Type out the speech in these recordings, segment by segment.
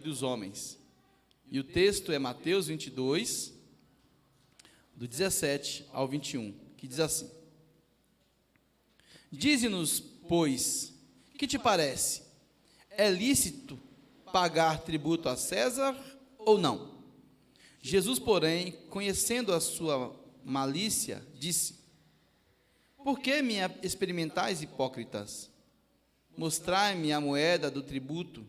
dos homens. E o texto é Mateus 22, do 17 ao 21, que diz assim: Dize-nos, pois, que te parece? É lícito pagar tributo a César ou não? Jesus, porém, conhecendo a sua malícia, disse: Por que me experimentais, hipócritas? Mostrai-me a moeda do tributo.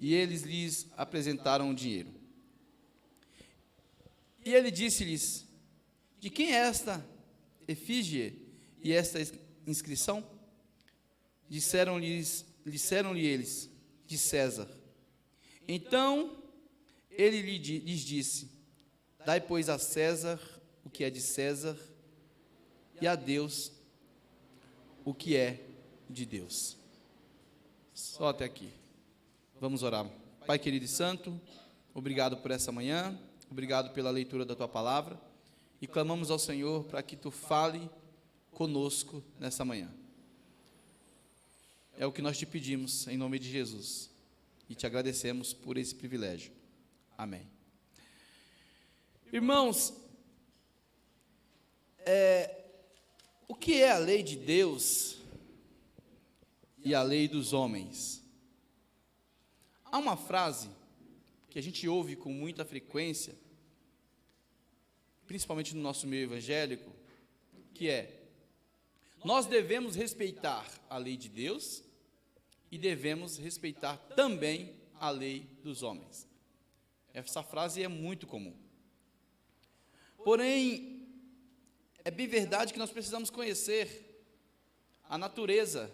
E eles lhes apresentaram o dinheiro. E ele disse-lhes: De quem é esta efígie e esta inscrição? Disseram-lhe eles: De César. Então ele lhes disse: Dai, pois, a César o que é de César, e a Deus o que é de Deus. Só até aqui. Vamos orar. Pai querido e santo, obrigado por essa manhã, obrigado pela leitura da tua palavra, e clamamos ao Senhor para que tu fale conosco nessa manhã. É o que nós te pedimos em nome de Jesus, e te agradecemos por esse privilégio. Amém. Irmãos, o que é a lei de Deus e a lei dos homens? Há uma frase que a gente ouve com muita frequência, principalmente no nosso meio evangélico, que é: nós devemos respeitar a lei de Deus e devemos respeitar também a lei dos homens. Essa frase é muito comum. Porém, é bem verdade que nós precisamos conhecer a natureza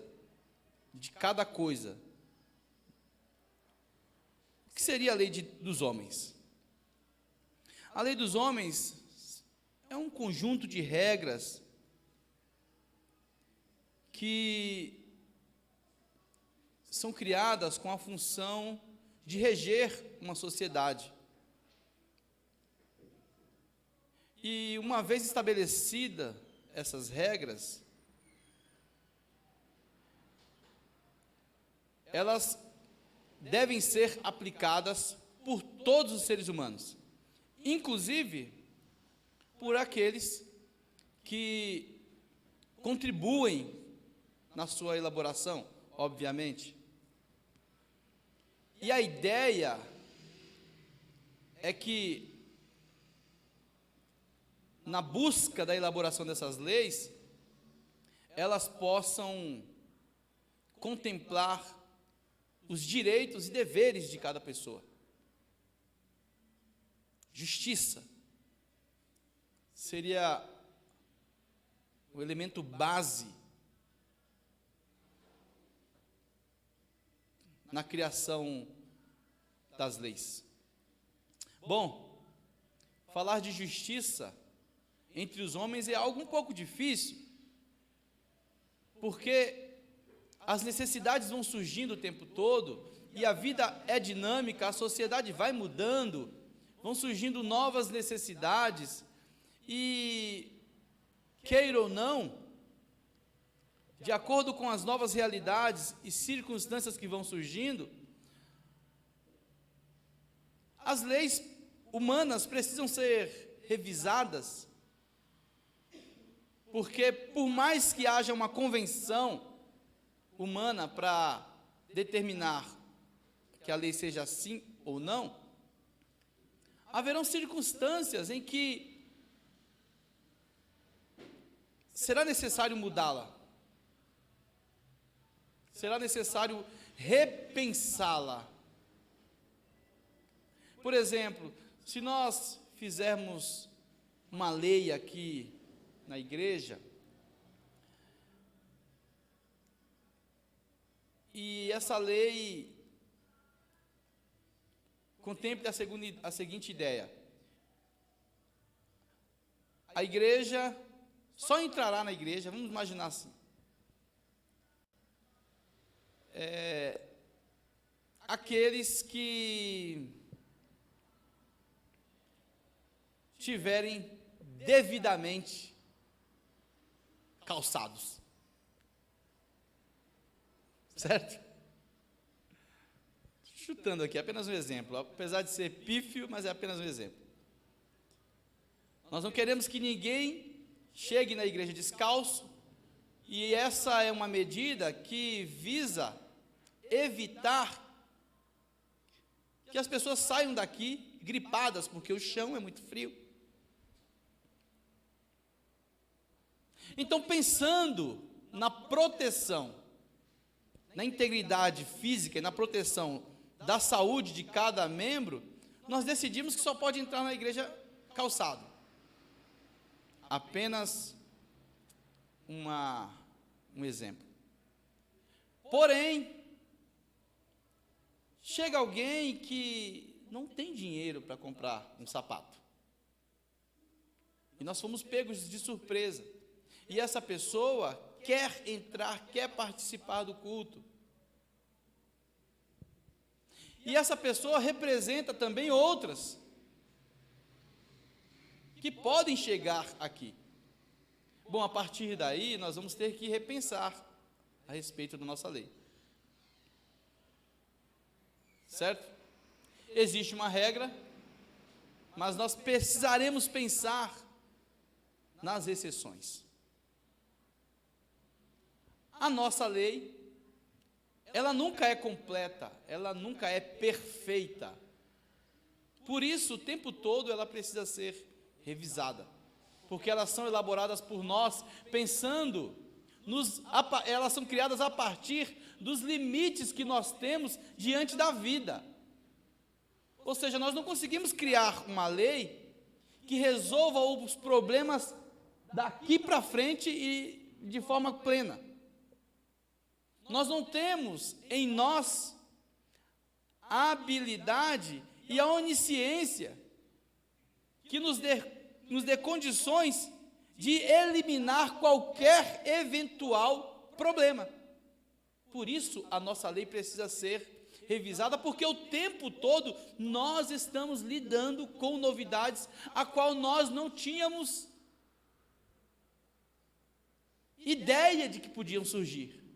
de cada coisa. O que seria a lei dos homens? A lei dos homens é um conjunto de regras que são criadas com a função de reger uma sociedade. E uma vez estabelecida essas regras, elas devem ser aplicadas por todos os seres humanos, inclusive por aqueles que contribuem na sua elaboração, obviamente. E a ideia é que, na busca da elaboração dessas leis, elas possam contemplar os direitos e deveres de cada pessoa. Justiça seria o elemento base na criação das leis. Bom, falar de justiça entre os homens é algo um pouco difícil, porque as necessidades vão surgindo o tempo todo, e a vida é dinâmica, a sociedade vai mudando, vão surgindo novas necessidades, e, queira ou não, de acordo com as novas realidades e circunstâncias que vão surgindo, as leis humanas precisam ser revisadas, porque por mais que haja uma convenção humana para determinar que a lei seja assim ou não, haverão circunstâncias em que será necessário mudá-la, será necessário repensá-la. Por exemplo, se nós fizermos uma lei aqui na igreja, e essa lei contemple a seguinte ideia: a igreja só entrará na igreja, vamos imaginar assim, aqueles que tiverem devidamente calçados. Certo? chutando aqui, apenas um exemplo, apesar de ser pífio, mas é apenas um exemplo. Nós não queremos que ninguém chegue na igreja descalço, e essa é uma medida que visa evitar que as pessoas saiam daqui gripadas, porque o chão é muito frio. Então, pensando na proteção, na integridade física e na proteção da saúde de cada membro, nós decidimos que só pode entrar na igreja calçado. Apenas um exemplo. Porém, chega alguém que não tem dinheiro para comprar um sapato. E nós fomos pegos de surpresa. E essa pessoa quer entrar, quer participar do culto. E essa pessoa representa também outras que podem chegar aqui. Bom, a partir daí, nós vamos ter que repensar a respeito da nossa lei. Certo? Existe uma regra, mas nós precisaremos pensar nas exceções. A nossa lei, ela nunca é completa, ela nunca é perfeita. Por isso, o tempo todo ela precisa ser revisada, porque elas são elaboradas por nós, pensando, elas são criadas a partir dos limites que nós temos diante da vida. Ou seja, nós não conseguimos criar uma lei que resolva os problemas daqui para frente e de forma plena. Nós não temos em nós a habilidade e a onisciência que nos dê condições de eliminar qualquer eventual problema. Por isso, a nossa lei precisa ser revisada, porque o tempo todo nós estamos lidando com novidades a qual nós não tínhamos ideia de que podiam surgir.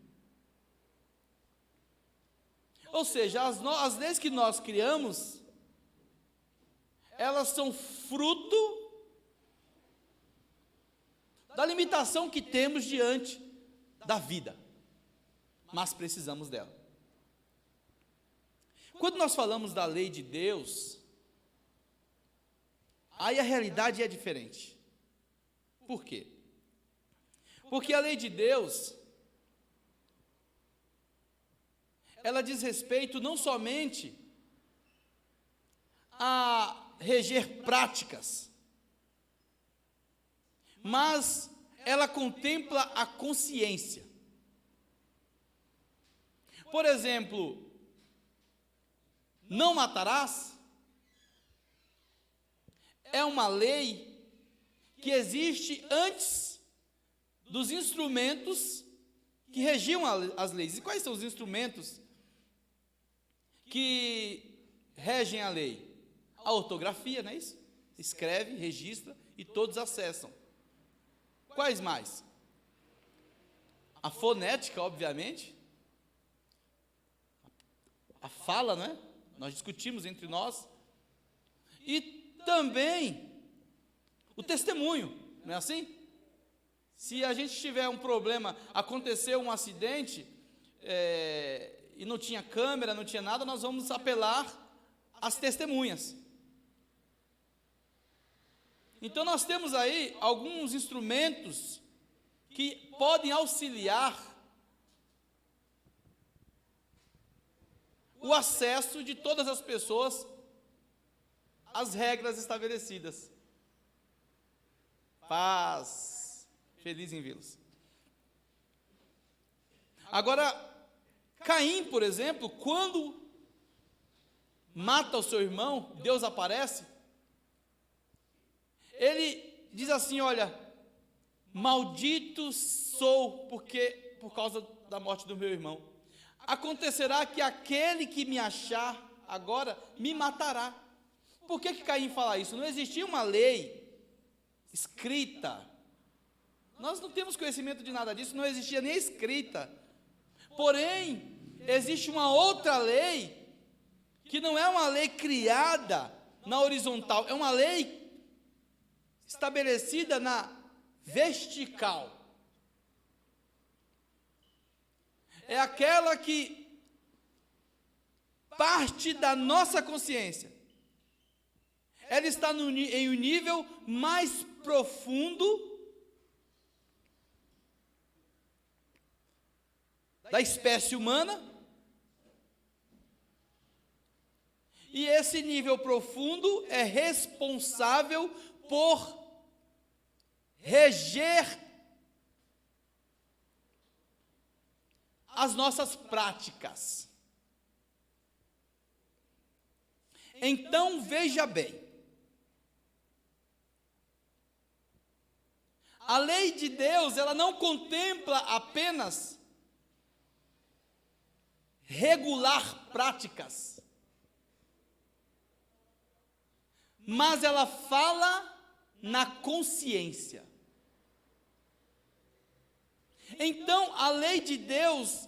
Ou seja, as leis que nós criamos, elas são fruto da limitação que temos diante da vida, mas precisamos dela. Quando nós falamos da lei de Deus, aí a realidade é diferente. Por quê? Porque a lei de Deus, ela diz respeito não somente a reger práticas, mas ela contempla a consciência. Por exemplo, não matarás é uma lei que existe antes dos instrumentos que regiam as leis. E quais são os instrumentos que regem a lei? A ortografia, não é isso? Escreve, registra e todos acessam. Quais mais? A fonética, obviamente. A fala, não é? Nós discutimos entre nós. E também o testemunho, não é assim? Se a gente tiver um problema, aconteceu um acidente, e não tinha câmera, não tinha nada, nós vamos apelar às testemunhas. Então nós temos aí alguns instrumentos que podem auxiliar o acesso de todas as pessoas às regras estabelecidas. Paz, feliz em vê-los. Agora, Caim, por exemplo, quando mata o seu irmão, Deus aparece, ele diz assim: olha, maldito sou por causa da morte do meu irmão. Acontecerá que aquele que me achar agora me matará. Por que Caim fala isso? Não existia uma lei escrita. Nós não temos conhecimento de nada disso, não existia nem escrita. Porém, existe uma outra lei que não é uma lei criada na horizontal, é uma lei estabelecida na vertical. É aquela que parte da nossa consciência. Ela está em um nível mais profundo da espécie humana. E esse nível profundo é responsável por reger as nossas práticas. Então, veja bem, a lei de Deus, ela não contempla apenas regular práticas, mas ela fala na consciência. Então, a lei de Deus,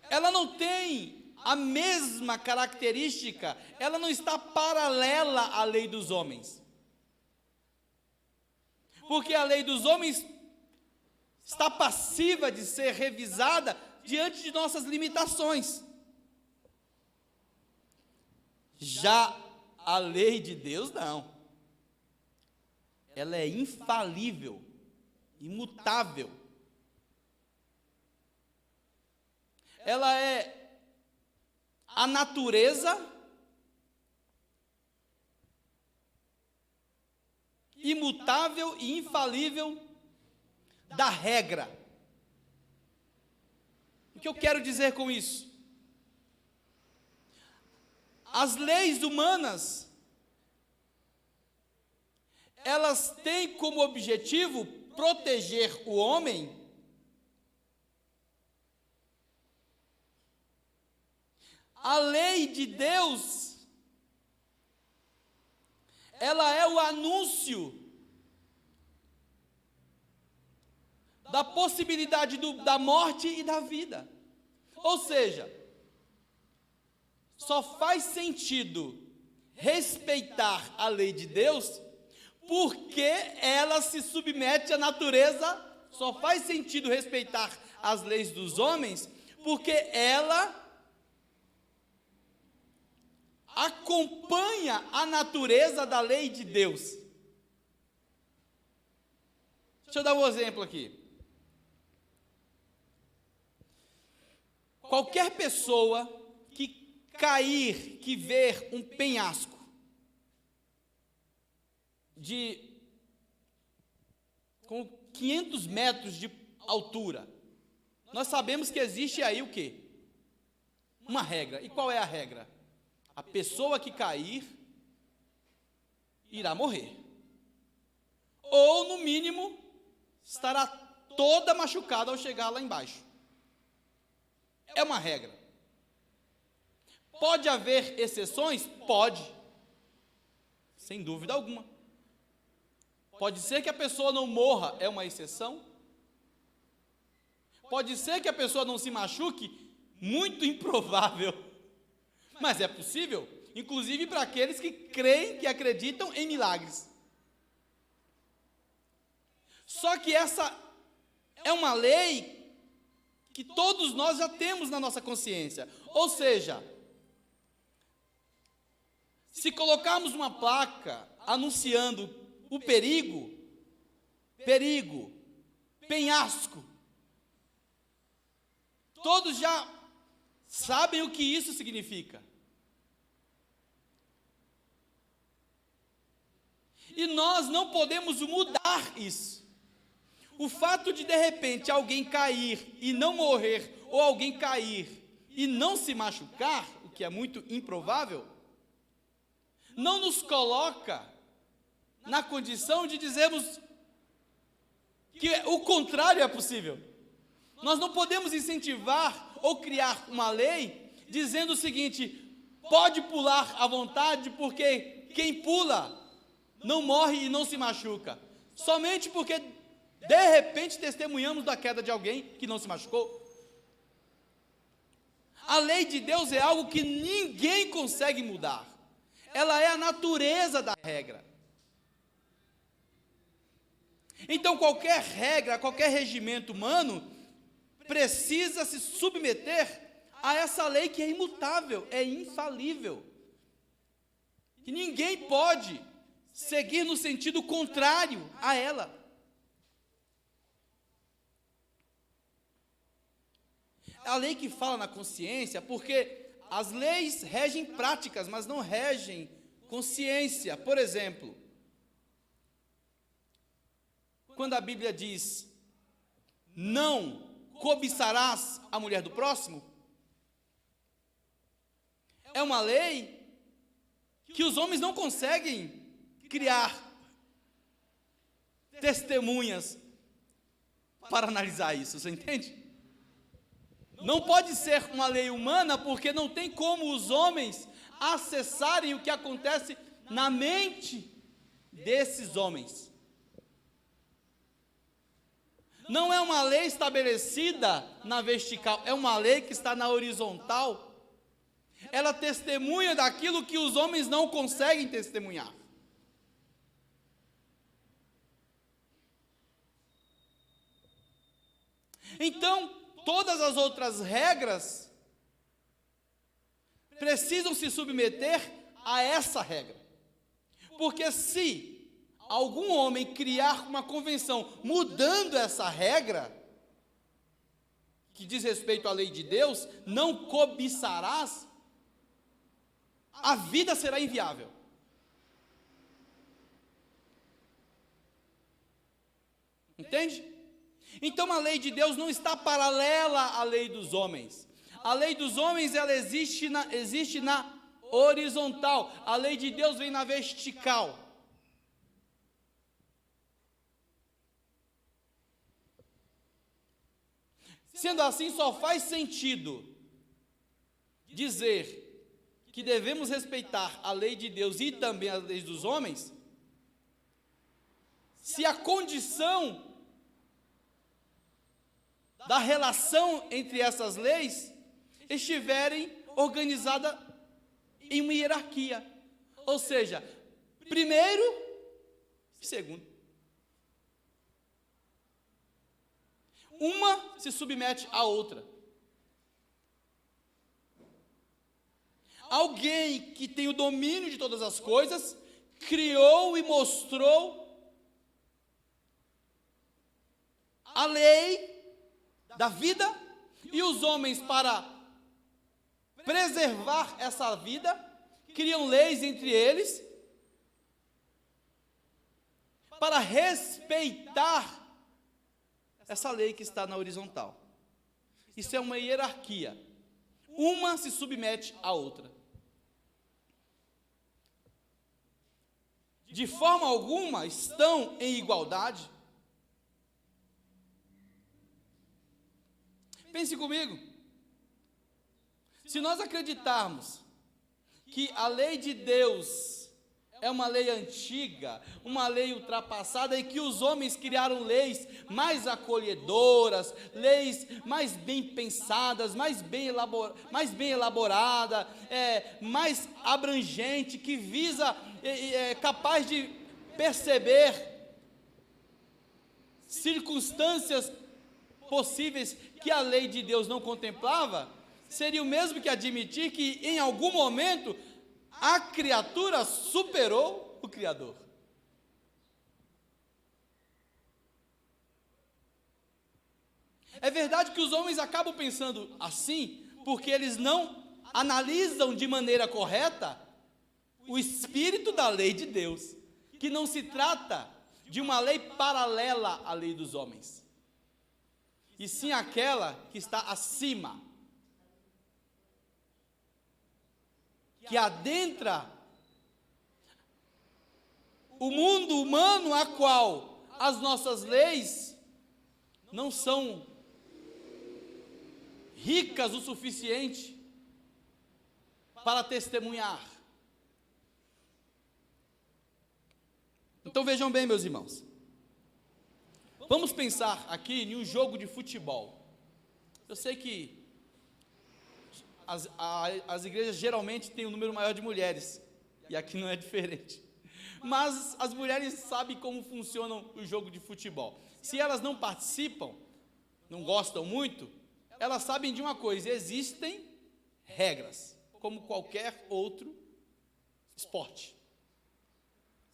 ela não tem a mesma característica, ela não está paralela à lei dos homens. Porque a lei dos homens está passiva de ser revisada diante de nossas limitações. Já a lei de Deus, não. Ela é infalível, imutável. Ela é a natureza imutável e infalível da regra. O que eu quero dizer com isso? As leis humanas, elas têm como objetivo proteger o homem a lei de Deus, ela é o anúncio da possibilidade da morte e da vida. Ou seja, só faz sentido respeitar a lei de Deus porque ela se submete à natureza. Só faz sentido respeitar as leis dos homens porque ela acompanha a natureza da lei de Deus. Deixa eu dar um exemplo aqui. Qualquer pessoa que ver um penhasco com 500 metros de altura, nós sabemos que existe aí o quê? Uma regra. E qual é a regra? A pessoa que cair irá morrer. Ou, no mínimo, estará toda machucada ao chegar lá embaixo. É uma regra. Pode haver exceções? Pode. Sem dúvida alguma. Pode ser que a pessoa não morra, é uma exceção. Pode ser que a pessoa não se machuque, muito improvável. Mas é possível, inclusive para aqueles que creem, que acreditam em milagres. Só que essa é uma lei que todos nós já temos na nossa consciência. Ou seja, se colocarmos uma placa anunciando o perigo, penhasco, todos já sabem o que isso significa. E nós não podemos mudar isso. O fato de repente alguém cair e não morrer, ou alguém cair e não se machucar, o que é muito improvável, não nos coloca na condição de dizermos que o contrário é possível. Nós não podemos incentivar ou criar uma lei dizendo o seguinte: pode pular à vontade, porque quem pula não morre e não se machuca, somente porque de repente testemunhamos da queda de alguém que não se machucou. A lei de Deus é algo que ninguém consegue mudar. Ela é a natureza da regra. Então, qualquer regra, qualquer regimento humano precisa se submeter a essa lei que é imutável, é infalível. Que ninguém pode seguir no sentido contrário a ela. É a lei que fala na consciência, porque as leis regem práticas, mas não regem consciência. Por exemplo, quando a Bíblia diz, não cobiçarás a mulher do próximo, é uma lei que os homens não conseguem criar testemunhas para analisar isso, você entende? Não pode ser uma lei humana, porque não tem como os homens acessarem o que acontece na mente desses homens. Não é uma lei estabelecida na vertical, é uma lei que está na horizontal. Ela testemunha daquilo que os homens não conseguem testemunhar. Então, todas as outras regras precisam se submeter a essa regra. Porque se algum homem criar uma convenção mudando essa regra, que diz respeito à lei de Deus, não cobiçarás, a vida será inviável. Entende? Então a lei de Deus não está paralela à lei dos homens. A lei dos homens, ela existe na horizontal. A lei de Deus vem na vertical. Sendo assim, só faz sentido dizer que devemos respeitar a lei de Deus e também as leis dos homens, se a condição da relação entre essas leis estiverem organizada em uma hierarquia, ou seja, primeiro e segundo. Uma se submete à outra. Alguém que tem o domínio de todas as coisas, criou e mostrou a lei da vida, e os homens, para preservar essa vida, criam leis entre eles, para respeitar essa lei que está na horizontal. Isso é uma hierarquia. Uma se submete à outra. De forma alguma estão em igualdade. Pense comigo. Se nós acreditarmos que a lei de Deus é uma lei antiga, uma lei ultrapassada, e que os homens criaram leis mais acolhedoras, leis mais bem pensadas, mais bem elaborada, mais abrangente, que visa, capaz de perceber circunstâncias possíveis que a lei de Deus não contemplava, seria o mesmo que admitir que em algum momento a criatura superou o Criador. É verdade que os homens acabam pensando assim, porque eles não analisam de maneira correta o espírito da lei de Deus, que não se trata de uma lei paralela à lei dos homens, e sim aquela que está acima, que adentra o mundo humano, a qual as nossas leis não são ricas o suficiente para testemunhar. Então vejam bem, meus irmãos, vamos pensar aqui em um jogo de futebol. Eu sei que as igrejas geralmente têm um número maior de mulheres, e aqui não é diferente. Mas as mulheres sabem como funciona o jogo de futebol. Se elas não participam, não gostam muito, elas sabem de uma coisa: existem regras, como qualquer outro esporte,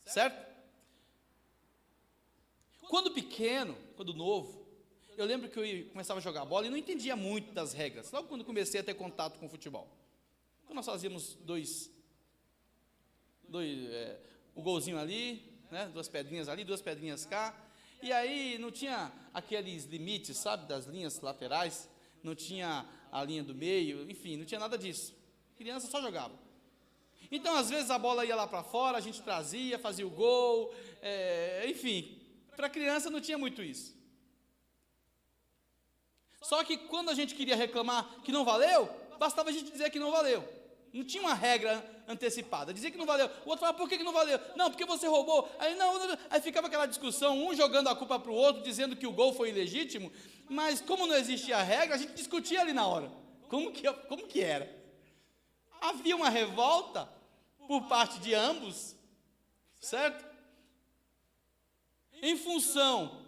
certo? Quando pequeno, quando novo, eu lembro que eu começava a jogar bola e não entendia muito das regras, logo quando comecei a ter contato com o futebol. Então nós fazíamos o golzinho ali, né, 2 pedrinhas ali, 2 pedrinhas cá, e aí não tinha aqueles limites, sabe, das linhas laterais, não tinha a linha do meio, enfim, não tinha nada disso. Criança só jogava. Então, às vezes, a bola ia lá para fora, a gente trazia, fazia o gol, enfim, para criança não tinha muito isso. Só que quando a gente queria reclamar que não valeu, bastava a gente dizer que não valeu. Não tinha uma regra antecipada, dizia que não valeu. O outro falava: por que não valeu? Não, porque você roubou. Aí aí ficava aquela discussão, um jogando a culpa para o outro, dizendo que o gol foi ilegítimo, mas como não existia a regra, a gente discutia ali na hora. Como que era? Havia uma revolta por parte de ambos, certo? Em função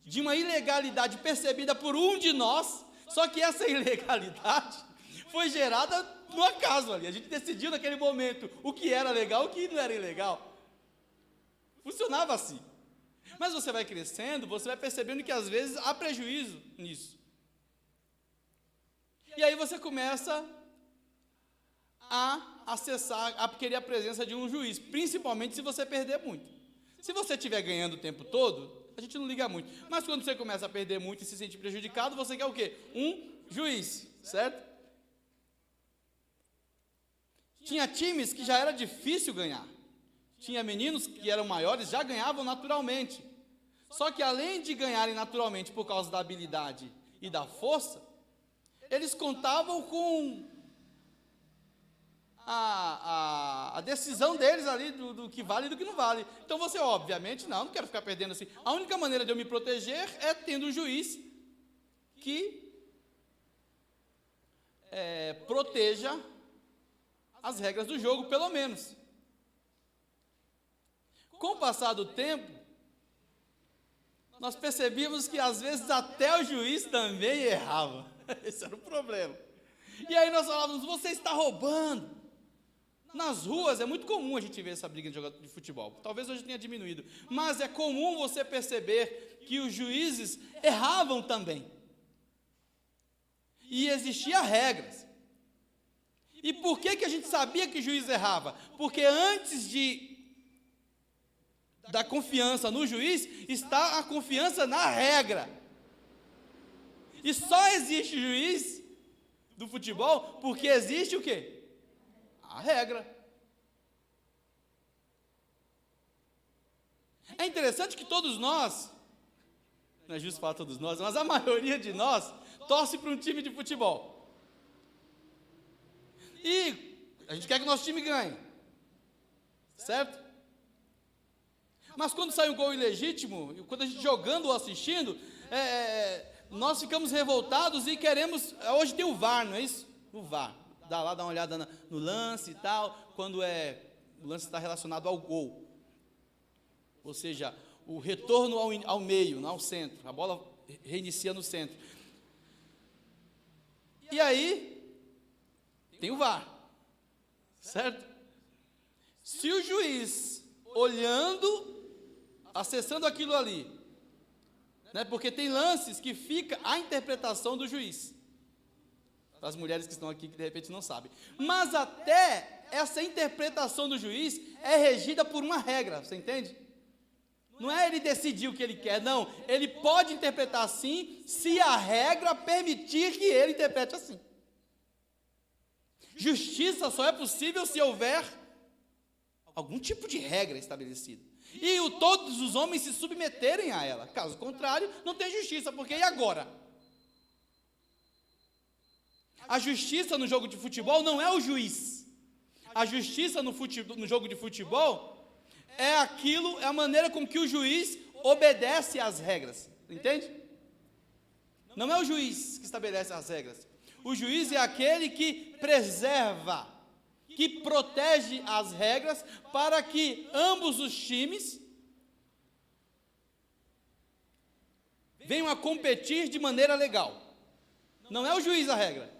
de uma ilegalidade percebida por um de nós, só que essa ilegalidade foi gerada no acaso ali. A gente decidiu naquele momento o que era legal e o que não era ilegal. Funcionava assim. Mas você vai crescendo, você vai percebendo que às vezes há prejuízo nisso. E aí você começa a acessar, a querer a presença de um juiz, principalmente se você perder muito. Se você estiver ganhando o tempo todo, a gente não liga muito. Mas quando você começa a perder muito e se sentir prejudicado, você quer o quê? Um juiz, certo? Tinha times que já era difícil ganhar. Tinha meninos que eram maiores, já ganhavam naturalmente. Só que além de ganharem naturalmente por causa da habilidade e da força, eles contavam com a decisão deles ali do que vale e do que não vale. Então você, obviamente, não quero ficar perdendo assim. A única maneira de eu me proteger é tendo um juiz que proteja as regras do jogo, pelo menos. Com o passar do tempo, nós percebíamos que às vezes até o juiz também errava. Esse era o problema. E aí nós falávamos: você está roubando. Nas ruas é muito comum a gente ver essa briga de jogador de futebol. Talvez hoje tenha diminuído, mas é comum você perceber que os juízes erravam também. E existiam regras. E por que a gente sabia que o juiz errava? Porque antes da confiança no juiz, está a confiança na regra. E só existe juiz do futebol porque existe o quê? A regra. É interessante que todos nós, não é justo falar todos nós, mas a maioria de nós torce para um time de futebol. E a gente quer que o nosso time ganhe, certo? Mas quando sai um gol ilegítimo, quando a gente jogando ou assistindo, nós ficamos revoltados e queremos. Hoje tem o VAR, não é isso? O VAR. Dá uma olhada no lance e tal, quando o lance está relacionado ao gol. Ou seja, o retorno ao meio, não ao centro. A bola reinicia no centro. E aí, tem o VAR, certo? Se o juiz, olhando, acessando aquilo ali, né, porque tem lances que fica a interpretação do juiz. As mulheres que estão aqui que de repente não sabem. Mas até essa interpretação do juiz é regida por uma regra, você entende? Não é ele decidir o que ele quer, não. Ele pode interpretar assim, se a regra permitir que ele interprete assim. Justiça só é possível se houver algum tipo de regra estabelecida. E todos os homens se submeterem a ela. Caso contrário, não tem justiça, porque e agora? A justiça no jogo de futebol não é o juiz. A justiça no jogo de futebol é a maneira com que o juiz obedece às regras. Entende? Não é o juiz que estabelece as regras. O juiz é aquele que preserva, que protege as regras para que ambos os times venham a competir de maneira legal. Não é o juiz a regra.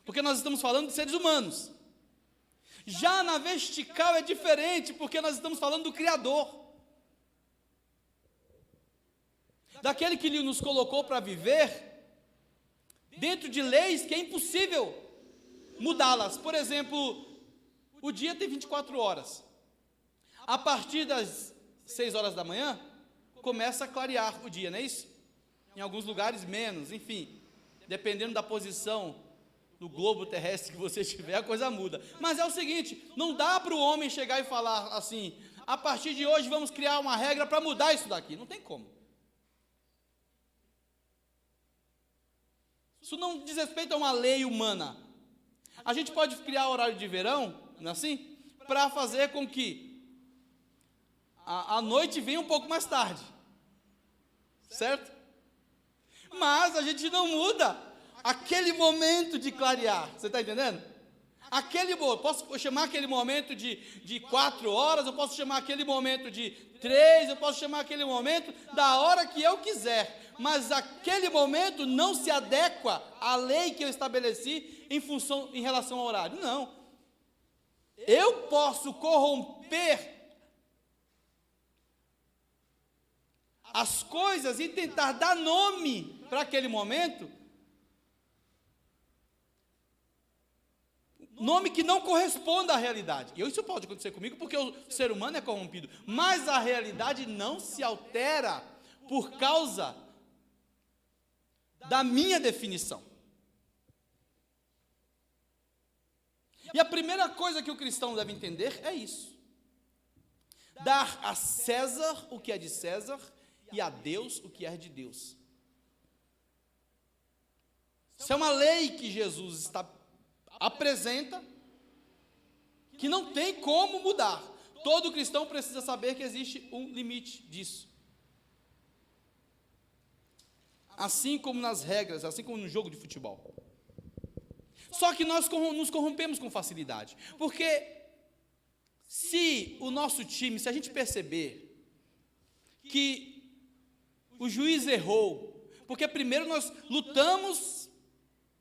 Porque nós estamos falando de seres humanos. Já na vertical é diferente, porque nós estamos falando do Criador. Daquele que Ele nos colocou para viver dentro de leis que é impossível mudá-las. Por exemplo, o dia tem 24 horas. A partir das 6 horas da manhã, começa a clarear o dia, não é isso? Em alguns lugares menos, enfim, dependendo da posição do globo terrestre que você estiver, a coisa muda. Mas é o seguinte, não dá para o homem chegar e falar assim, a partir de hoje vamos criar uma regra para mudar isso daqui. Não tem como. Isso não diz respeito a uma lei humana. A gente pode criar horário de verão, não é assim? Para fazer com que a noite venha um pouco mais tarde. Certo? Mas a gente não muda aquele momento de clarear. Você está entendendo? Posso chamar aquele momento de 4 horas, eu posso chamar aquele momento de 3, eu posso chamar aquele momento da hora que eu quiser. Mas aquele momento não se adequa à lei que eu estabeleci em relação ao horário. Não. Eu posso corromper as coisas e tentar dar nome para aquele momento, nome que não corresponda à realidade. E isso pode acontecer comigo porque o ser humano é corrompido, mas a realidade não se altera por causa da minha definição. E a primeira coisa que o cristão deve entender é isso: dar a César o que é de César e a Deus o que é de Deus. Isso é uma lei que Jesus apresenta, que não tem como mudar. Todo cristão precisa saber que existe um limite disso. Assim como nas regras, assim como no jogo de futebol. Só que nós nos corrompemos com facilidade, porque se o nosso time, se a gente perceber que o juiz errou, porque primeiro nós lutamos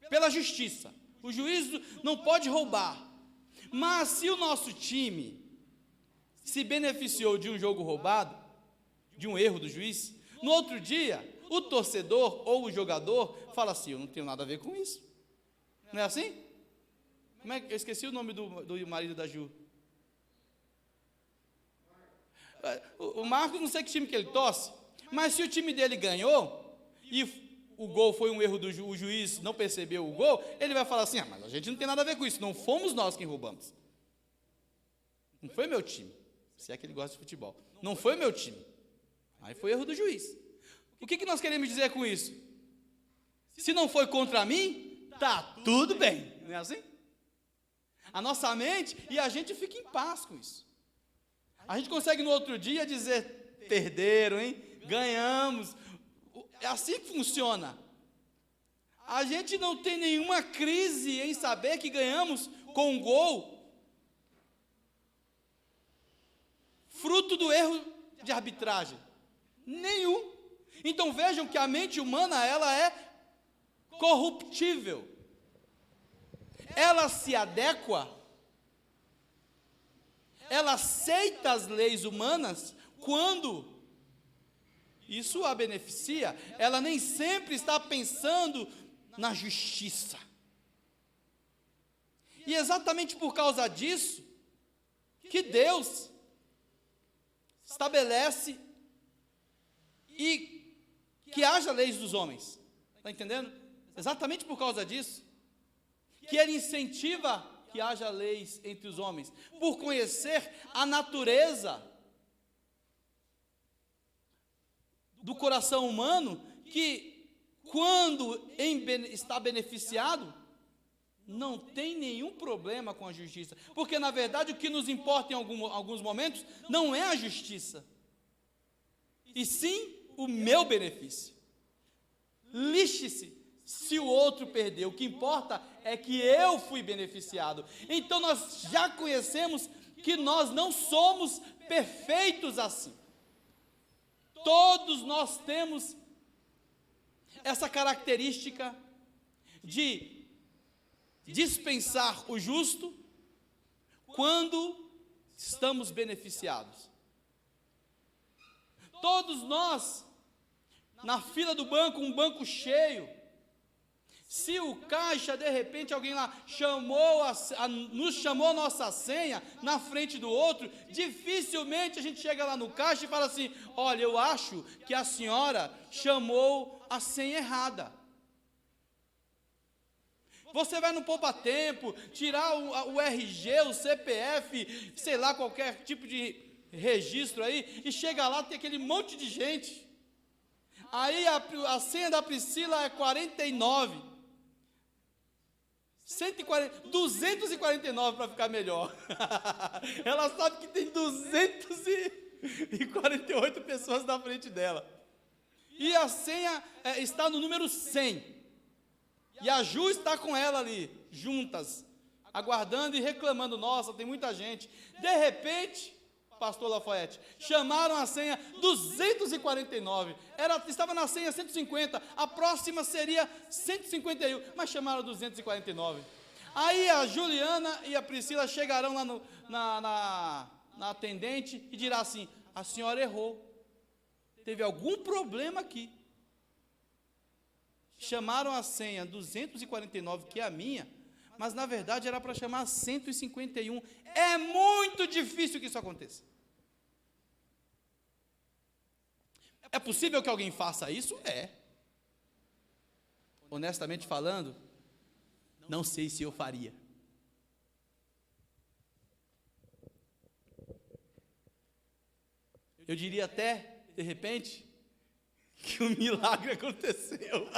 pela justiça, o juiz não pode roubar, mas se o nosso time se beneficiou de um jogo roubado, de um erro do juiz, no outro dia, o torcedor ou o jogador fala assim, eu não tenho nada a ver com isso. Não é assim? Eu esqueci o nome do marido da Ju. O Marcos, não sei que time que ele torce, mas se o time dele ganhou, e o gol foi um erro o juiz não percebeu o gol, ele vai falar assim, mas a gente não tem nada a ver com isso, não fomos nós quem roubamos. Não foi meu time, se é que ele gosta de futebol. Não foi meu time. Aí foi erro do juiz. O que nós queremos dizer com isso? Se não foi contra mim, tá tudo bem. Não é assim? A nossa mente, e a gente fica em paz com isso. A gente consegue no outro dia dizer, perderam, hein? Ganhamos. É assim que funciona. A gente não tem nenhuma crise em saber que ganhamos com um gol, fruto do erro de arbitragem. Nenhum. Então vejam que a mente humana, ela é corruptível. Ela se adequa, ela aceita as leis humanas quando isso a beneficia. Ela nem sempre está pensando na justiça. E exatamente por causa disso, que Deus estabelece e que haja leis dos homens. Está entendendo? Exatamente por causa disso, que Ele incentiva que haja leis entre os homens, por conhecer a natureza do coração humano, que quando está beneficiado, não tem nenhum problema com a justiça, porque na verdade o que nos importa em alguns momentos não é a justiça, e sim o meu benefício. lixe-se se o outro perdeu. O que importa é que eu fui beneficiado. Então nós já conhecemos que nós não somos perfeitos assim. Todos nós temos essa característica de dispensar o justo quando estamos beneficiados. Todos nós, na fila do banco, um banco cheio, se o caixa, de repente, alguém lá nos chamou a nossa senha na frente do outro, dificilmente a gente chega lá no caixa e fala assim: olha, eu acho que a senhora chamou a senha errada. Você vai no poupa-tempo, tirar o RG, o CPF, sei lá, qualquer tipo de registro aí, e chega lá, tem aquele monte de gente. Aí a senha da Priscila é 49. 249 para ficar melhor. Ela sabe que tem 248 pessoas na frente dela. E a senha está no número 100. E a Ju está com ela ali, juntas, aguardando e reclamando: nossa, tem muita gente. De repente, pastor Lafayette, chamaram a senha 249, estava na senha 150, a próxima seria 151, mas chamaram 249. Aí a Juliana e a Priscila chegarão lá na atendente e dirá assim: a senhora errou, teve algum problema aqui. Chamaram a senha 249, que é a minha, mas na verdade era para chamar 151. É muito difícil que isso aconteça. É possível que alguém faça isso? É. Honestamente falando, não sei se eu faria. Eu diria até, de repente, que um milagre aconteceu.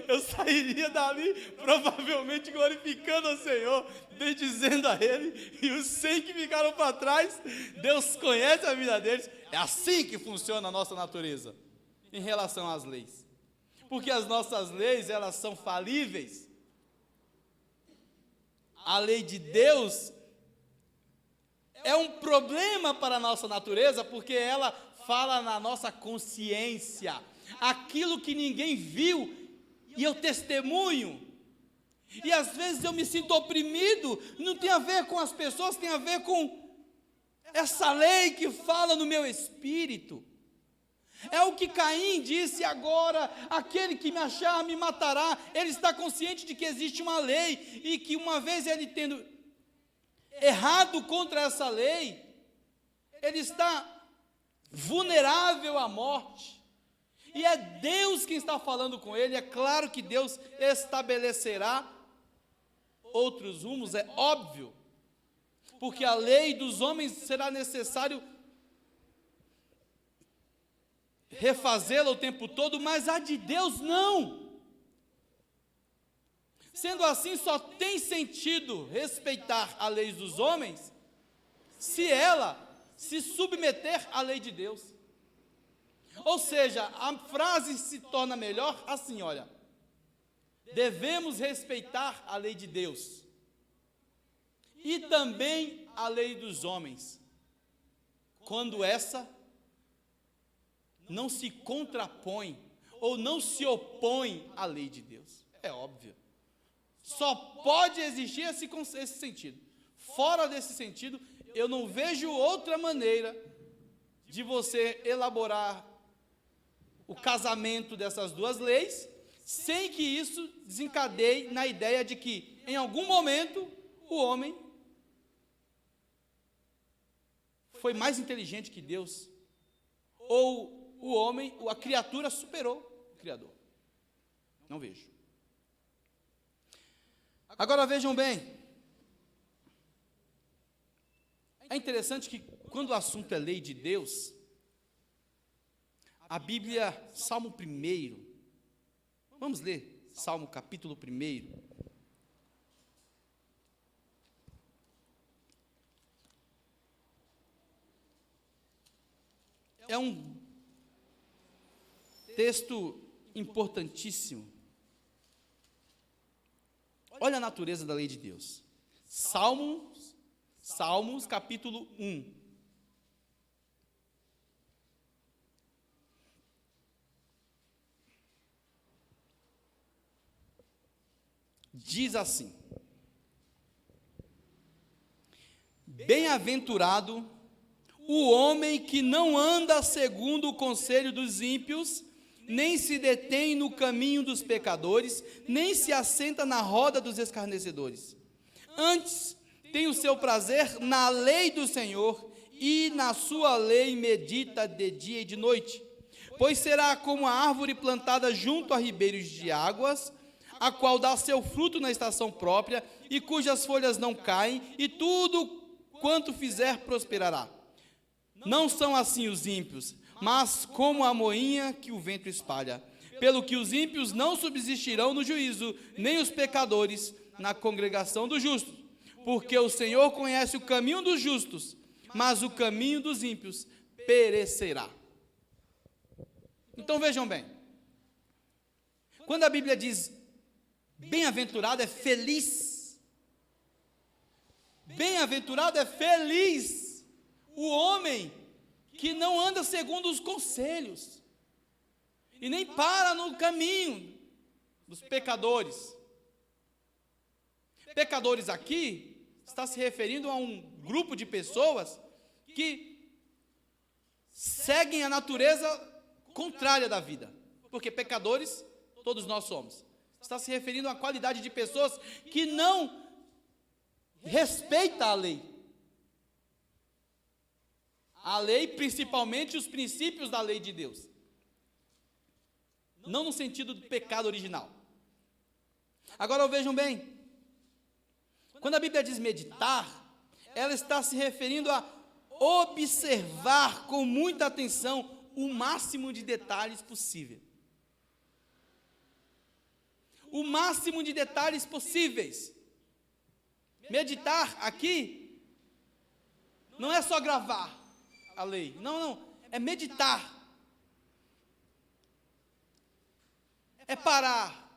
Eu sairia dali provavelmente glorificando ao Senhor, bendizendo a Ele, e os 100 que ficaram para trás, Deus conhece a vida deles. É assim que funciona a nossa natureza em relação às leis, porque as nossas leis, elas são falíveis. A lei de Deus é um problema para a nossa natureza, porque ela fala na nossa consciência, aquilo que ninguém viu, e eu testemunho, e às vezes eu me sinto oprimido. Não tem a ver com as pessoas, tem a ver com essa lei que fala no meu espírito. É o que Caim disse agora: aquele que me achar me matará. Ele está consciente de que existe uma lei, e que uma vez ele tendo errado contra essa lei, ele está vulnerável à morte. E é Deus quem está falando com ele. É claro que Deus estabelecerá outros rumos, é óbvio, porque a lei dos homens será necessário refazê-la o tempo todo, mas a de Deus não. Sendo assim, só tem sentido respeitar a lei dos homens se ela se submeter à lei de Deus. Ou seja, a frase se torna melhor assim, olha: devemos respeitar a lei de Deus e também a lei dos homens, quando essa não se contrapõe ou não se opõe à lei de Deus. É óbvio. Só pode existir esse sentido. Fora desse sentido, eu não vejo outra maneira de você elaborar o casamento dessas duas leis, sem que isso desencadeie na ideia de que, em algum momento, o homem foi mais inteligente que Deus, ou o homem, a criatura superou o Criador. Não vejo. Agora vejam bem, é interessante que quando o assunto é lei de Deus, a Bíblia, Salmo 1, vamos ler Salmo capítulo 1. É Texto importantíssimo. Olha a natureza da lei de Deus. Salmos capítulo 1. Diz assim: bem-aventurado o homem que não anda segundo o conselho dos ímpios, nem se detém no caminho dos pecadores, nem se assenta na roda dos escarnecedores. Antes, tem o seu prazer na lei do Senhor, e na sua lei medita de dia e de noite. Pois será como a árvore plantada junto a ribeiros de águas, a qual dá seu fruto na estação própria, e cujas folhas não caem, e tudo quanto fizer prosperará. Não são assim os ímpios, mas como a moinha que o vento espalha. Pelo que os ímpios não subsistirão no juízo, nem os pecadores na congregação dos justos. Porque o Senhor conhece o caminho dos justos, mas o caminho dos ímpios perecerá. Então vejam bem, quando a Bíblia diz bem-aventurado, é feliz. Bem-aventurado é feliz o homem que não anda segundo os conselhos e nem para no caminho dos pecadores. Pecadores aqui está se referindo a um grupo de pessoas que seguem a natureza contrária da vida, porque pecadores todos nós somos. Está se referindo a uma qualidade de pessoas que não respeita a lei. A lei, principalmente os princípios da lei de Deus. Não no sentido do pecado original. Agora vejam bem, quando a Bíblia diz meditar, ela está se referindo a observar com muita atenção o máximo de detalhes possível. O máximo de detalhes possíveis. Meditar aqui não é só gravar a lei. Não, é meditar. É parar.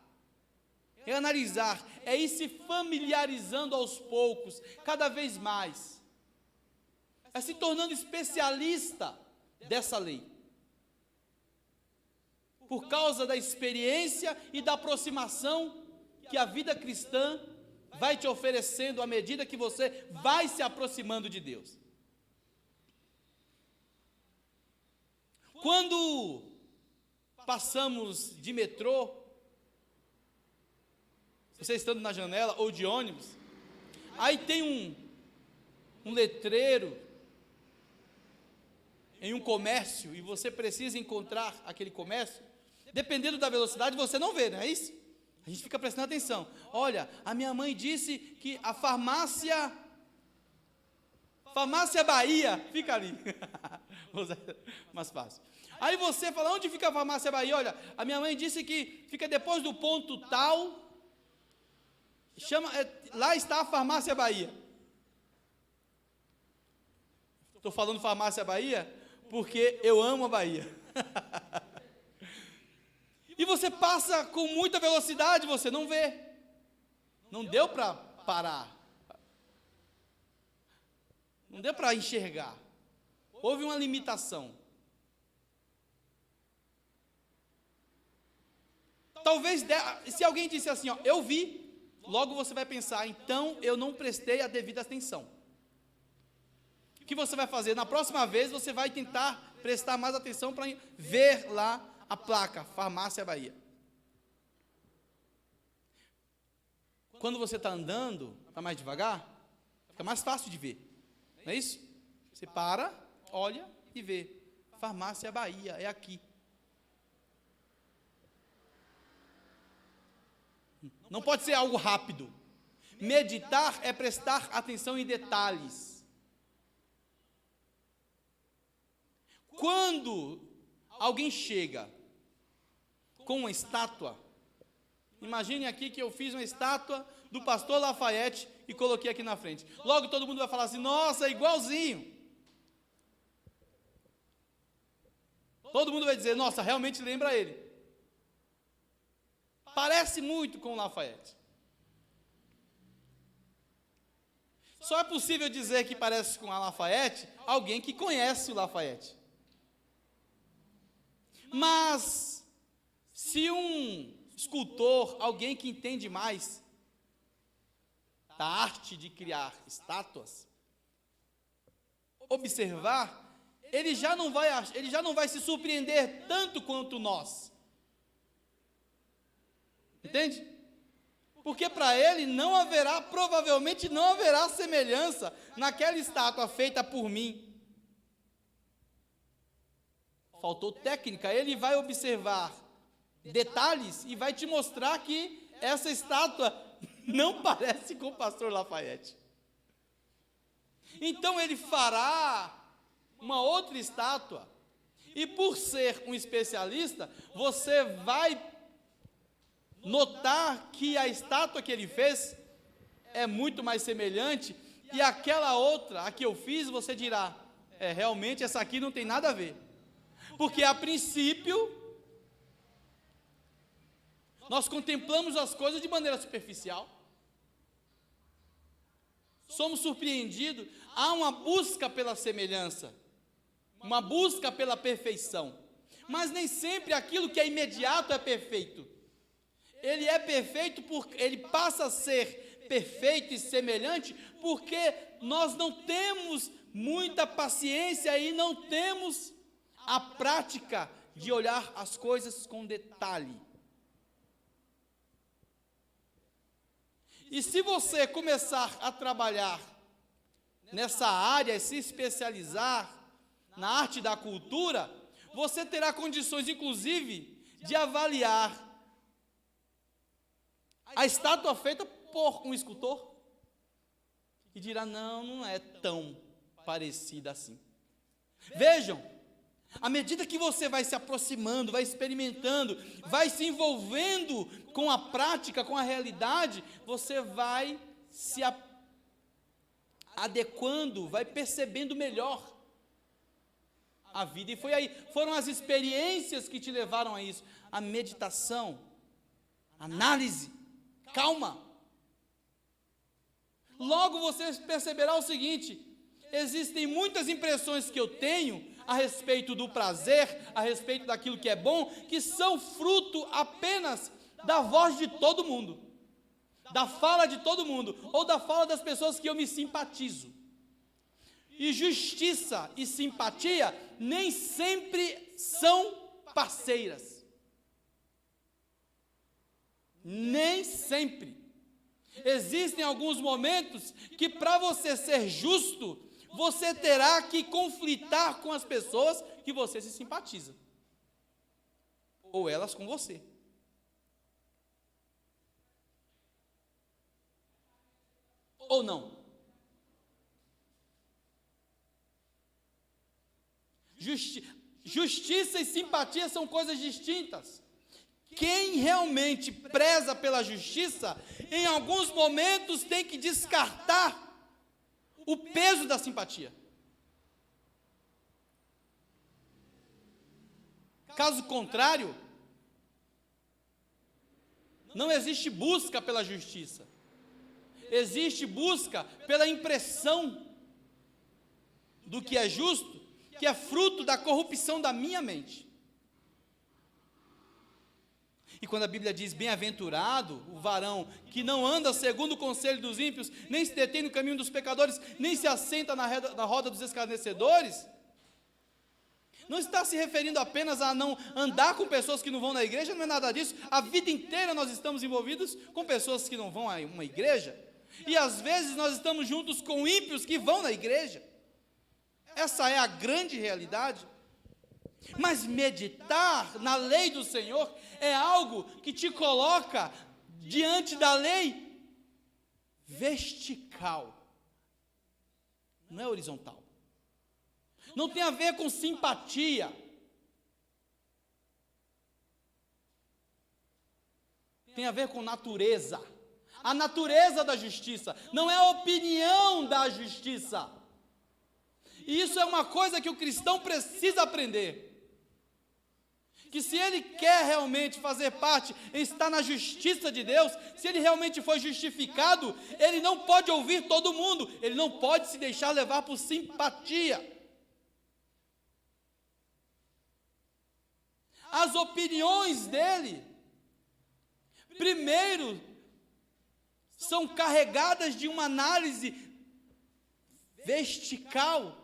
É analisar. É ir se familiarizando aos poucos, cada vez mais. É se tornando especialista dessa lei. Por causa da experiência e da aproximação que a vida cristã vai te oferecendo à medida que você vai se aproximando de Deus. Quando passamos de metrô, você estando na janela ou de ônibus, aí tem um letreiro em um comércio e você precisa encontrar aquele comércio. Dependendo da velocidade, você não vê, não é isso? A gente fica prestando atenção. Olha, a minha mãe disse que a farmácia Bahia fica ali. Mais fácil. Aí você fala, onde fica a farmácia Bahia? Olha, a minha mãe disse que fica depois do ponto tal. Lá está a farmácia Bahia. Estou falando farmácia Bahia porque eu amo a Bahia. E você passa com muita velocidade, você não vê. Não deu para parar. Não deu para enxergar. Houve uma limitação. Talvez, se alguém disse assim, ó, eu vi, logo você vai pensar, então eu não prestei a devida atenção. O que você vai fazer? Na próxima vez você vai tentar prestar mais atenção para ver lá a placa, Farmácia Bahia. Quando você está andando, está mais devagar, fica mais fácil de ver. Não é isso? Você para, olha e vê. Farmácia Bahia, é aqui. Não pode ser algo rápido. Meditar é prestar atenção em detalhes. Quando alguém chega com uma estátua, imagine aqui que eu fiz uma estátua do pastor Lafayette e coloquei aqui na frente. Logo todo mundo vai falar assim, nossa, é igualzinho. Todo mundo vai dizer, nossa, realmente lembra ele. Parece muito com o Lafayette. Só é possível dizer que parece com a Lafayette alguém que conhece o Lafayette. Mas, se um escultor, alguém que entende mais da arte de criar estátuas, observar, ele já não vai se surpreender tanto quanto nós. Entende? Porque para ele provavelmente não haverá semelhança naquela estátua feita por mim. Faltou técnica, ele vai observar detalhes e vai te mostrar que essa estátua não parece com o pastor Lafayette. Então ele fará uma outra estátua, e por ser um especialista, você vai notar que a estátua que ele fez é muito mais semelhante, e aquela outra, a que eu fiz, você dirá, realmente essa aqui não tem nada a ver. Porque a princípio, nós contemplamos as coisas de maneira superficial. Somos surpreendidos, há uma busca pela semelhança, uma busca pela perfeição. Mas nem sempre aquilo que é imediato é perfeito. Ele é perfeito porque ele passa a ser perfeito e semelhante porque nós não temos muita paciência e não temos a prática de olhar as coisas com detalhe. E se você começar a trabalhar nessa área, se especializar na arte da cultura, você terá condições, inclusive, de avaliar a estátua feita por um escultor e dirá, não é tão parecida assim. Vejam, à medida que você vai se aproximando, vai experimentando, vai se envolvendo com a prática, com a realidade, você vai se adequando, vai percebendo melhor a vida. E foram as experiências que te levaram a isso, a meditação, análise, calma. Logo você perceberá o seguinte: existem muitas impressões que eu tenho a respeito do prazer, a respeito daquilo que é bom, que são fruto apenas da voz de todo mundo, da fala de todo mundo, ou da fala das pessoas que eu me simpatizo. E justiça e simpatia nem sempre são parceiras. Nem sempre. Existem alguns momentos que para você ser justo, você terá que conflitar com as pessoas que você se simpatiza. Ou elas com você. Ou não. Justiça e simpatia são coisas distintas. Quem realmente preza pela justiça, em alguns momentos tem que descartar o peso da simpatia. Caso contrário, não existe busca pela justiça. Existe busca pela impressão do que é justo, que é fruto da corrupção da minha mente. E quando a Bíblia diz, bem-aventurado o varão que não anda segundo o conselho dos ímpios, nem se detém no caminho dos pecadores, nem se assenta na roda dos escarnecedores, não está se referindo apenas a não andar com pessoas que não vão na igreja, não é nada disso. A vida inteira nós estamos envolvidos com pessoas que não vão a uma igreja, e às vezes nós estamos juntos com ímpios que vão na igreja. Essa é a grande realidade. Mas meditar na lei do Senhor é algo que te coloca diante da lei vertical, não é horizontal. Não tem a ver com simpatia. Tem a ver com natureza. A natureza da justiça, não é a opinião da justiça. E isso é uma coisa que o cristão precisa aprender. que se ele quer realmente fazer parte, estar na justiça de Deus, se ele realmente foi justificado, ele não pode ouvir todo mundo, ele não pode se deixar levar por simpatia. As opiniões dele, primeiro, são carregadas de uma análise vertical.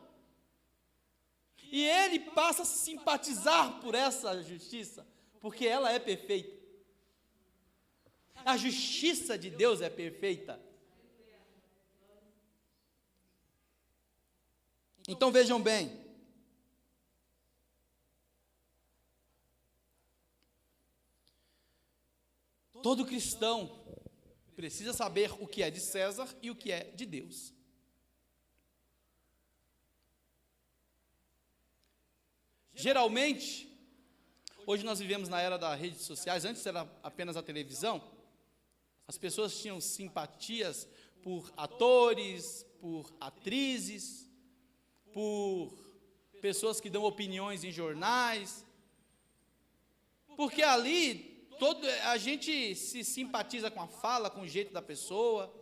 E ele passa a simpatizar por essa justiça, porque ela é perfeita. A justiça de Deus é perfeita. Então vejam bem. Todo cristão precisa saber o que é de César e o que é de Deus. Geralmente, hoje nós vivemos na era das redes sociais, antes era apenas a televisão, as pessoas tinham simpatias por atores, por atrizes, por pessoas que dão opiniões em jornais, porque ali a gente se simpatiza com a fala, com o jeito da pessoa,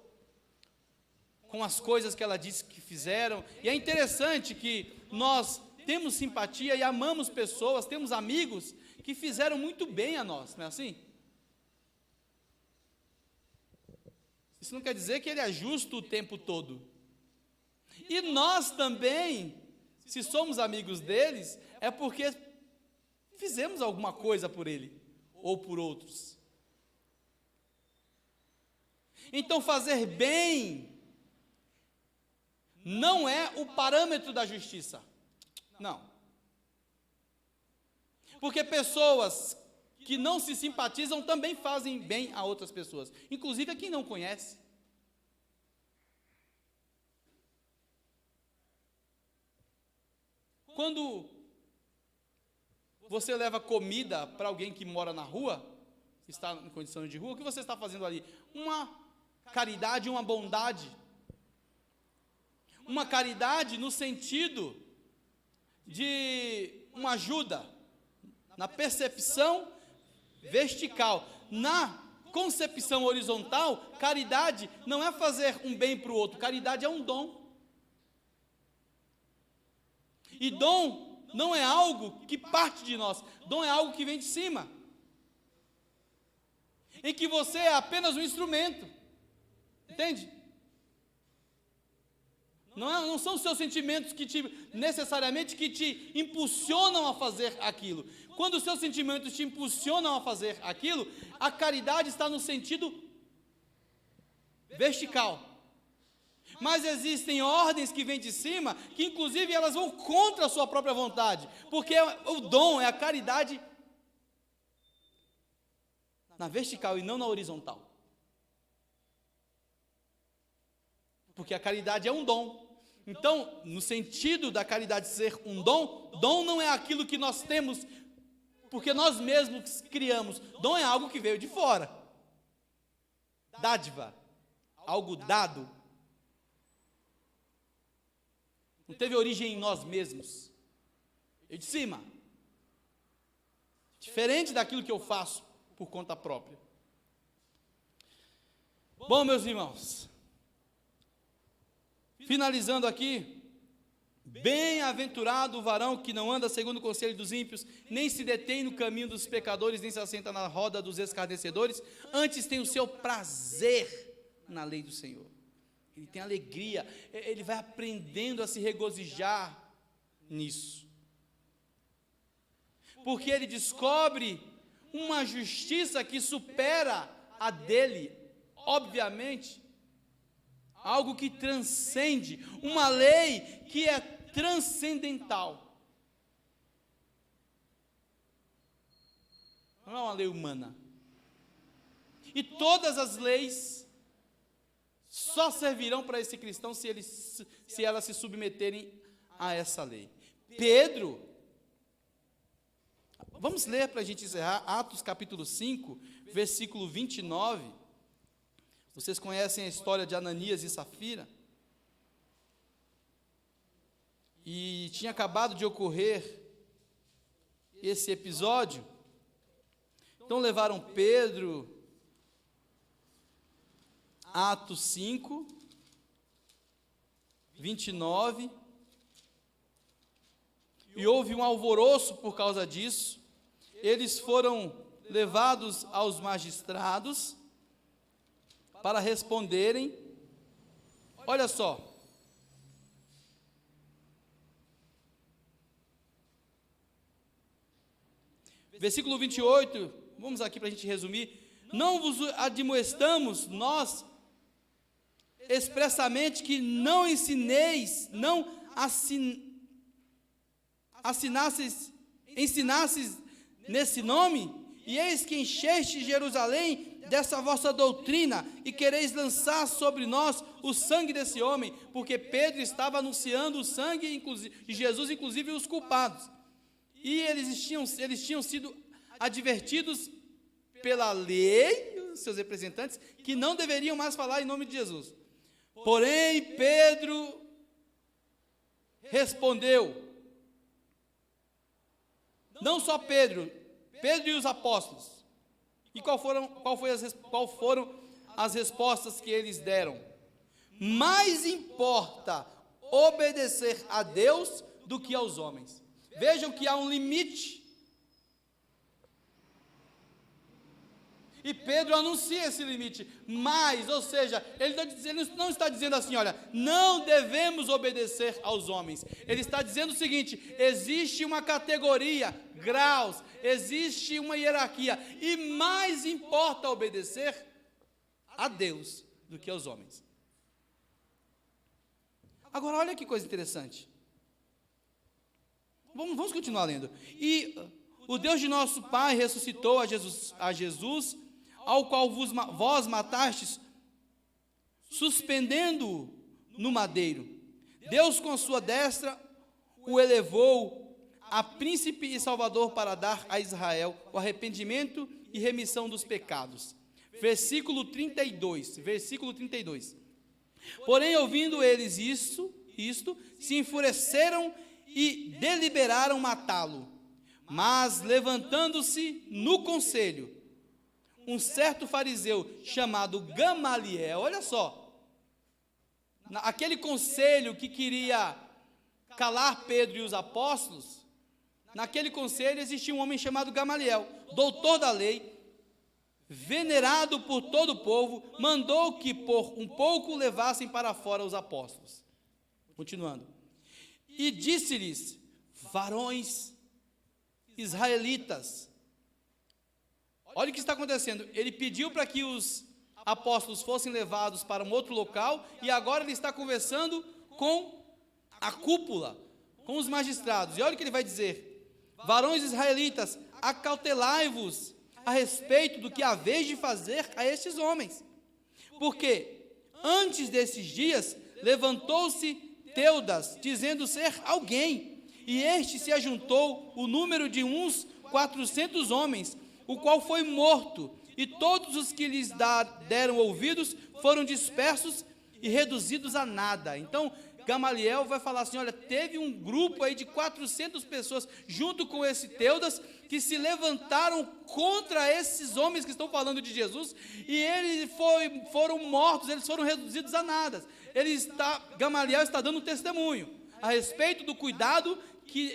com as coisas que ela disse que fizeram, e é interessante que nós temos simpatia e amamos pessoas, temos amigos que fizeram muito bem a nós, não é assim? Isso não quer dizer que ele é justo o tempo todo. E nós também, se somos amigos deles, é porque fizemos alguma coisa por ele, ou por outros. Então fazer bem não é o parâmetro da justiça. Não. Porque pessoas que não se simpatizam também fazem bem a outras pessoas, inclusive a quem não conhece. Quando você leva comida para alguém que mora na rua, está em condição de rua, o que você está fazendo ali? Uma caridade, uma bondade. Uma caridade no sentido de uma ajuda, na percepção vertical. Na concepção horizontal, caridade não é fazer um bem para o outro, caridade é um dom. E dom não é algo que parte de nós, dom é algo que vem de cima, em que você é apenas um instrumento, entende? Não são os seus sentimentos que necessariamente que te impulsionam a fazer aquilo. Quando os seus sentimentos te impulsionam a fazer aquilo, a caridade está no sentido vertical. Mas existem ordens que vêm de cima, que inclusive elas vão contra a sua própria vontade, porque o dom é a caridade na vertical e não na horizontal. Porque a caridade é um dom. Então, no sentido da caridade ser um dom, dom não é aquilo que nós temos, porque nós mesmos criamos. Dom é algo que veio de fora. Dádiva, algo dado. Não teve origem em nós mesmos. Veio de cima. Diferente daquilo que eu faço por conta própria. Bom, meus irmãos, finalizando aqui, bem-aventurado o varão que não anda segundo o conselho dos ímpios, nem se detém no caminho dos pecadores, nem se assenta na roda dos escarnecedores, antes tem o seu prazer na lei do Senhor. Ele tem alegria, ele vai aprendendo a se regozijar nisso. Porque ele descobre uma justiça que supera a dele, obviamente, algo que transcende, uma lei que é transcendental. Não é uma lei humana. E todas as leis só servirão para esse cristão se elas se submeterem a essa lei. Pedro, vamos ler para a gente encerrar, Atos capítulo 5, versículo 29. Vocês conhecem a história de Ananias e Safira? E tinha acabado de ocorrer esse episódio. Então levaram Pedro, Atos 5, 29, e houve um alvoroço por causa disso. Eles foram levados aos magistrados para responderem. Olha só, versículo 28, vamos aqui para a gente resumir. Não vos admoestamos nós expressamente que não ensinasseis nesse nome, e eis que encheste Jerusalém dessa vossa doutrina, e quereis lançar sobre nós o sangue desse homem, porque Pedro estava anunciando o sangue de Jesus, inclusive os culpados, e eles tinham sido advertidos pela lei, os seus representantes, que não deveriam mais falar em nome de Jesus. Porém, Pedro respondeu, não só Pedro e os apóstolos. E qual foram as respostas que eles deram? Mais importa obedecer a Deus do que aos homens. Vejam que há um limite. E Pedro anuncia esse limite, mas, ou seja, ele não está dizendo assim, olha, não devemos obedecer aos homens. Ele está dizendo o seguinte: existe uma categoria, graus, existe uma hierarquia, e mais importa obedecer a Deus do que aos homens. Agora, olha que coisa interessante. Vamos continuar lendo. E o Deus de nosso Pai ressuscitou a Jesus, ao qual vós matastes, suspendendo-o no madeiro. Deus com a sua destra o elevou a príncipe e salvador para dar a Israel o arrependimento e remissão dos pecados. Versículo 32. Porém, ouvindo eles isto, se enfureceram e deliberaram matá-lo. Mas, levantando-se no conselho, um certo fariseu chamado Gamaliel, olha só, aquele conselho que queria calar Pedro e os apóstolos, naquele conselho existia um homem chamado Gamaliel, doutor da lei, venerado por todo o povo, mandou que por um pouco levassem para fora os apóstolos. Continuando. E disse-lhes: varões israelitas. Olha o que está acontecendo. Ele pediu para que os apóstolos fossem levados para um outro local, e agora ele está conversando com a cúpula, com os magistrados. E olha o que ele vai dizer: varões israelitas, acautelai-vos a respeito do que haveis de fazer a estes homens. Porque antes desses dias levantou-se Teudas, dizendo ser alguém, e este se ajuntou o número de uns 400 homens, o qual foi morto, e todos os que lhes deram ouvidos foram dispersos e reduzidos a nada. Então, Gamaliel vai falar assim, olha, teve um grupo aí de 400 pessoas, junto com esse Teudas, que se levantaram contra esses homens que estão falando de Jesus, e eles foram mortos, eles foram reduzidos a nada. Gamaliel está dando um testemunho a respeito do cuidado que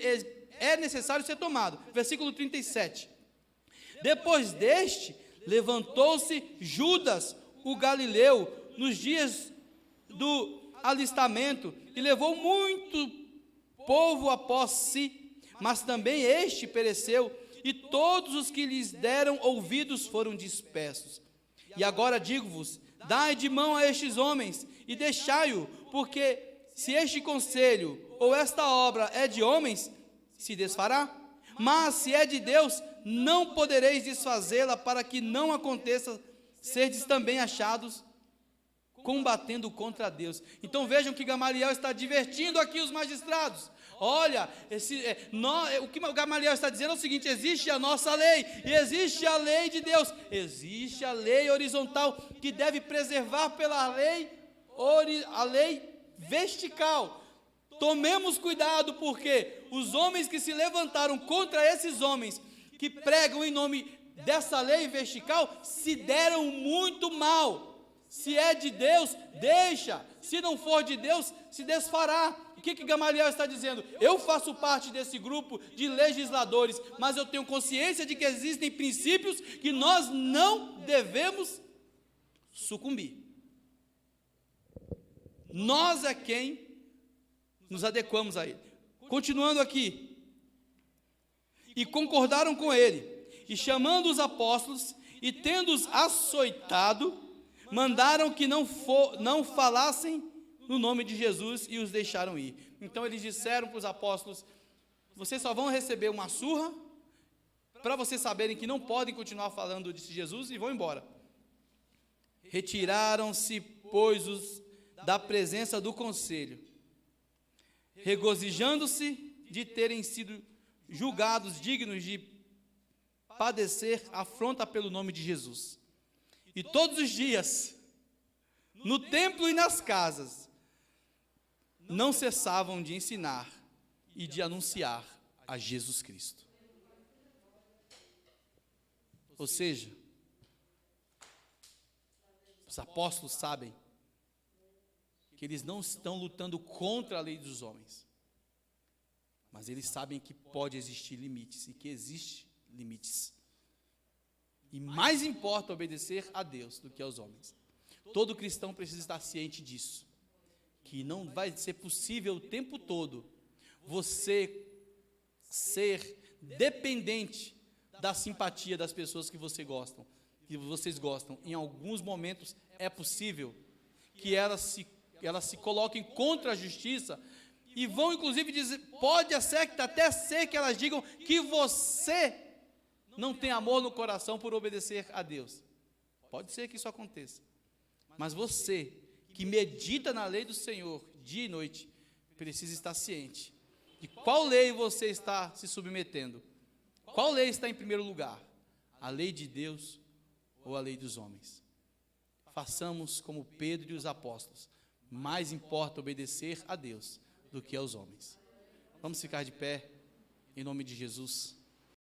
é necessário ser tomado. Versículo 37. Depois deste, levantou-se Judas, o Galileu, nos dias do alistamento, e levou muito povo após si, mas também este pereceu, e todos os que lhes deram ouvidos foram dispersos. E agora digo-vos, dai de mão a estes homens, e deixai-o, porque se este conselho, ou esta obra é de homens, se desfará, mas se é de Deus, não podereis desfazê-la, para que não aconteça serdes também achados combatendo contra Deus. Então vejam que Gamaliel está divertindo aqui os magistrados. Olha, o que Gamaliel está dizendo é o seguinte: existe a nossa lei, e existe a lei de Deus, existe a lei horizontal, que deve preservar pela lei, a lei vertical. Tomemos cuidado, porque os homens que se levantaram contra esses homens, que pregam em nome dessa lei vertical se deram muito mal. Se é de Deus, deixa. Se não for de Deus, se desfará. O que Gamaliel está dizendo? Eu faço parte desse grupo de legisladores, mas eu tenho consciência de que existem princípios que nós não devemos sucumbir. Nós é quem nos adequamos a ele. Continuando aqui. E concordaram com ele, e chamando os apóstolos, e tendo-os açoitado, mandaram que não falassem no nome de Jesus e os deixaram ir. Então eles disseram para os apóstolos: vocês só vão receber uma surra, para vocês saberem que não podem continuar falando de Jesus, e vão embora. Retiraram-se, pois, da presença do conselho, regozijando-se de terem sido julgados dignos de padecer afronta pelo nome de Jesus. E todos os dias, no templo e nas casas, não cessavam de ensinar e de anunciar a Jesus Cristo. Ou seja, os apóstolos sabem que eles não estão lutando contra a lei dos homens, mas eles sabem que pode existir limites e que existem limites. E mais importa obedecer a Deus do que aos homens. Todo cristão precisa estar ciente disso, que não vai ser possível o tempo todo você ser dependente da simpatia das pessoas que vocês gostam. Em alguns momentos é possível que elas se coloquem contra a justiça e vão inclusive dizer, pode até ser que elas digam que você não tem amor no coração por obedecer a Deus. Pode ser que isso aconteça. Mas você, que medita na lei do Senhor, dia e noite, precisa estar ciente de qual lei você está se submetendo. Qual lei está em primeiro lugar? A lei de Deus ou a lei dos homens? Façamos como Pedro e os apóstolos. Mais importa obedecer a Deus do que aos homens. Vamos ficar de pé, em nome de Jesus.